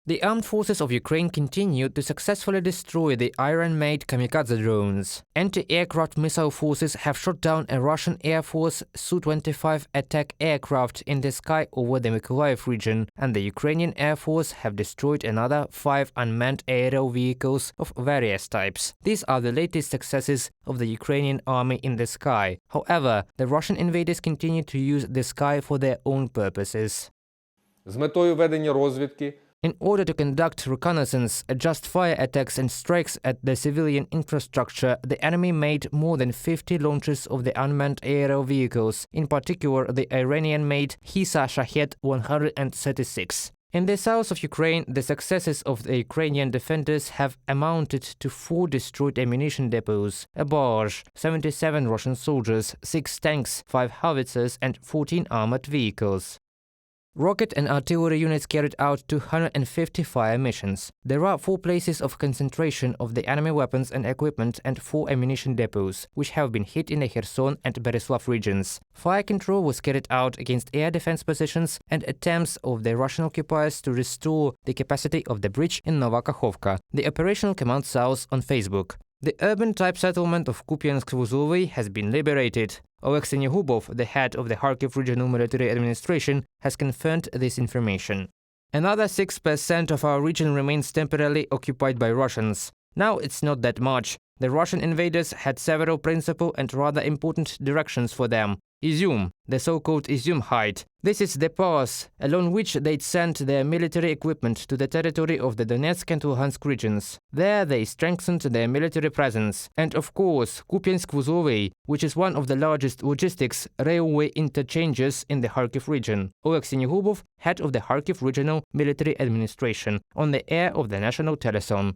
The armed forces of Ukraine continued to successfully destroy the Iran-made kamikaze drones. Anti-aircraft missile forces have shot down a Russian Air Force Su-25 attack aircraft in the sky over the Mykolaiv region, and the Ukrainian Air Force have destroyed another 5 unmanned aerial vehicles of various types. These are the latest successes of the Ukrainian army in the sky. However, the Russian invaders continue to use the sky for their own purposes. З метою ведення розвідки In order to conduct reconnaissance, adjust fire attacks and strikes at the civilian infrastructure, the enemy made more than 50 launches of the unmanned aerial vehicles, in particular the Iranian-made Hisa Shahed 136. In the south of Ukraine, the successes of the Ukrainian defenders have amounted to 4 destroyed ammunition depots, a barge, 77 Russian soldiers, 6 tanks, 5 howitzers and 14 armored vehicles. Rocket and artillery units carried out 250 fire missions. There are 4 places of concentration of the enemy weapons and equipment and 4 ammunition depots, which have been hit in the Kherson and Berislav regions. Fire control was carried out against air defense positions and attempts of the Russian occupiers to restore the capacity of the bridge in Nova Kakhovka. The operational command South on Facebook. The urban-type settlement of Kupiansk-Vuzovy has been liberated. Alexei Negubov, the head of the Kharkiv Regional Military Administration, has confirmed this information. Another 6% of our region remains temporarily occupied by Russians. Now it's not that much. The Russian invaders had several principal and rather important directions for them. Izyum, the so-called Izyum Height. This is the pass along which they'd sent their military equipment to the territory of the Donetsk and Luhansk regions. There they strengthened their military presence. And of course, Kupiansk-Vuzovy, which is one of the largest logistics railway interchanges in the Kharkiv region. Alexei Negubov, head of the Kharkiv Regional Military Administration, on the air of the national telethon.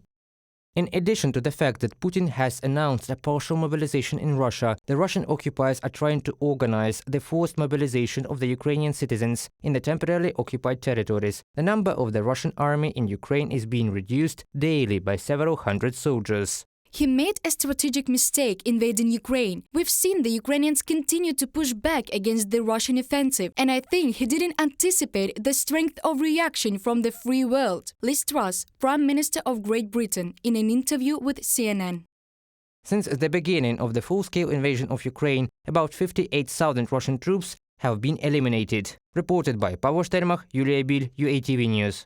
In addition to the fact that Putin has announced a partial mobilization in Russia, the Russian occupiers are trying to organize the forced mobilization of the Ukrainian citizens in the temporarily occupied territories. The number of the Russian army in Ukraine is being reduced daily by several hundred soldiers. He made a strategic mistake invading Ukraine. We've seen the Ukrainians continue to push back against the Russian offensive, and I think he didn't anticipate the strength of reaction from the free world. Truss, Prime Minister of Great Britain, in an interview with CNN. Since the beginning of the full-scale invasion of Ukraine, about 58,000 Russian troops have been eliminated. Reported by Pavel Shtermach, Yulia Bil, UATV News.